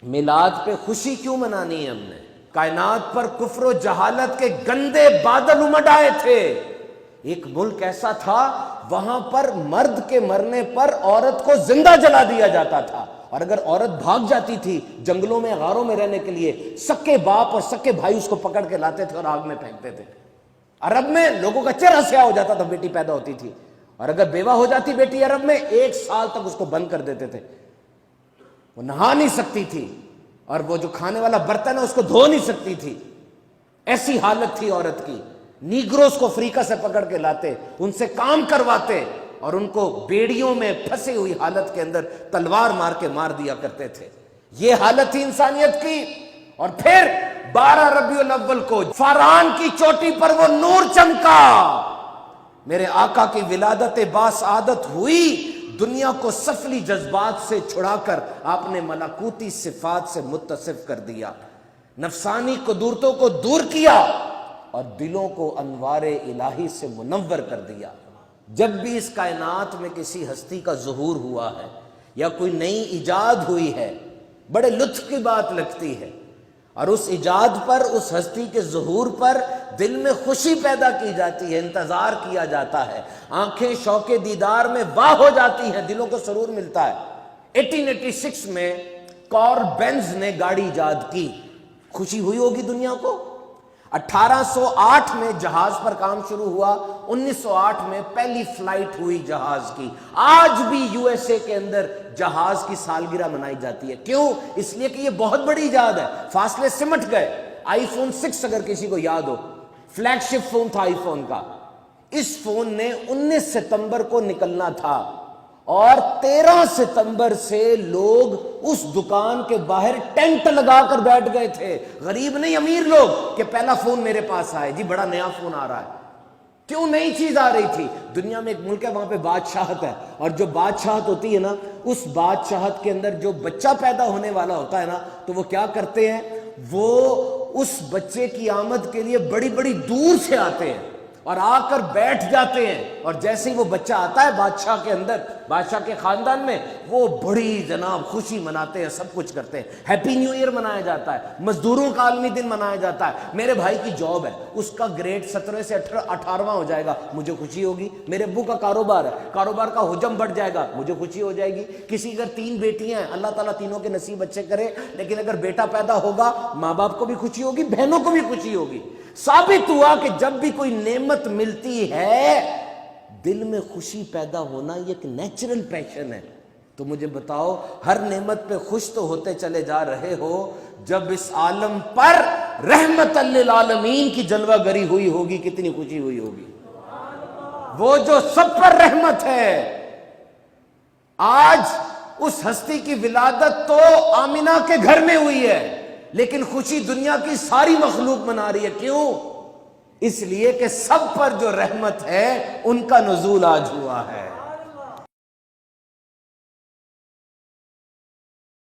میلاد پہ خوشی کیوں منانی ہے ہم نے؟ کائنات پر کفر و جہالت کے گندے بادل امڈ آئے تھے. ایک ملک ایسا تھا وہاں پر مرد کے مرنے پر عورت کو زندہ جلا دیا جاتا تھا، اور اگر عورت بھاگ جاتی تھی جنگلوں میں غاروں میں رہنے کے لیے، سکے باپ اور سکے بھائی اس کو پکڑ کے لاتے تھے اور آگ میں پھینکتے تھے. عرب میں لوگوں کا چہرہ سیاہ ہو جاتا تھا بیٹی پیدا ہوتی تھی، اور اگر بیوہ ہو جاتی بیٹی عرب میں 1 سال تک اس کو بند کر دیتے تھے. وہ نہا نہیں سکتی تھی، اور وہ جو کھانے والا برتن ہے اس کو دھو نہیں سکتی تھی. ایسی حالت تھی عورت کی. نیگروز کو افریقہ سے پکڑ کے لاتے، ان سے کام کرواتے، اور ان کو بیڑیوں میں پھنسی ہوئی حالت کے اندر تلوار مار کے مار دیا کرتے تھے. یہ حالت تھی انسانیت کی. اور پھر 12 ربیع الاول کو فاران کی چوٹی پر وہ نور چمکا. میرے آقا کی ولادت باسعادت ہوئی، دنیا کو سفلی جذبات سے چھڑا کر آپ نے ملکوتی صفات سے متصف کر دیا، نفسانی قدرتوں کو دور کیا اور دلوں کو انوار الہی سے منور کر دیا. جب بھی اس کائنات میں کسی ہستی کا ظہور ہوا ہے یا کوئی نئی ایجاد ہوئی ہے، بڑے لطف کی بات لگتی ہے، اور اس ایجاد پر، اس ہستی کے ظہور پر دل میں خوشی پیدا کی جاتی ہے، انتظار کیا جاتا ہے، آنکھیں شوق دیدار میں واہ ہو جاتی ہیں، دلوں کو سرور ملتا ہے. 1886 میں کار بینز نے گاڑی ایجاد کی، خوشی ہوئی ہوگی دنیا کو. 1808 میں جہاز پر کام شروع ہوا، 1908 میں پہلی فلائٹ ہوئی جہاز کی. آج بھی یو ایس اے کے اندر جہاز کی سالگرہ منائی جاتی ہے. کیوں؟ اس لیے کہ یہ بہت بڑی ایجاد ہے. فاصلے سمٹ گئے. آئی فون 6 اگر کسی کو یاد ہو، فلیگ شپ فون تھا آئی فون کا. اس فون نے 19 ستمبر کو نکلنا تھا، اور 13 ستمبر سے لوگ اس دکان کے باہر ٹینٹ لگا کر بیٹھ گئے تھے. غریب نہیں، امیر لوگ، کہ پہلا فون میرے پاس آئے جی، بڑا نیا فون آ رہا ہے. کیوں؟ نئی چیز آ رہی تھی. دنیا میں ایک ملک ہے وہاں پہ بادشاہت ہے، اور جو بادشاہت ہوتی ہے نا، اس بادشاہت کے اندر جو بچہ پیدا ہونے والا ہوتا ہے نا، تو وہ کیا کرتے ہیں، وہ اس بچے کی آمد کے لیے بڑی بڑی دور سے آتے ہیں اور آ کر بیٹھ جاتے ہیں. اور جیسے ہی وہ بچہ آتا ہے بادشاہ کے اندر، بادشاہ کے خاندان میں، وہ بڑی جناب خوشی مناتے ہیں، سب کچھ کرتے ہیں. ہیپی نیو ایئر منایا جاتا ہے، مزدوروں کا عالمی دن منایا جاتا ہے. میرے بھائی کی جاب ہے، اس کا گریڈ 17 سے 18واں ہو جائے گا، مجھے خوشی ہوگی. میرے ابو کا کاروبار ہے، کاروبار کا حجم بڑھ جائے گا، مجھے خوشی ہو جائے گی. کسی اگر 3 بیٹیاں ہیں، اللہ تعالیٰ تینوں کے نصیب اچھے کرے، لیکن اگر بیٹا پیدا ہوگا، ماں باپ کو بھی خوشی ہوگی، بہنوں کو بھی خوشی ہوگی. ثابت ہوا کہ جب بھی کوئی نعمت ملتی ہے دل میں خوشی پیدا ہونا یہ ایک نیچرل پیشن ہے. تو مجھے بتاؤ، ہر نعمت پہ خوش تو ہوتے چلے جا رہے ہو، جب اس عالم پر رحمت للعالمین کی جلوہ گری ہوئی ہوگی کتنی خوشی ہوئی ہوگی. وہ جو سب پر رحمت ہے. آج اس ہستی کی ولادت تو آمنہ کے گھر میں ہوئی ہے، لیکن خوشی دنیا کی ساری مخلوق منا رہی ہے. کیوں؟ اس لیے کہ سب پر جو رحمت ہے ان کا نزول آج ہوا ہے.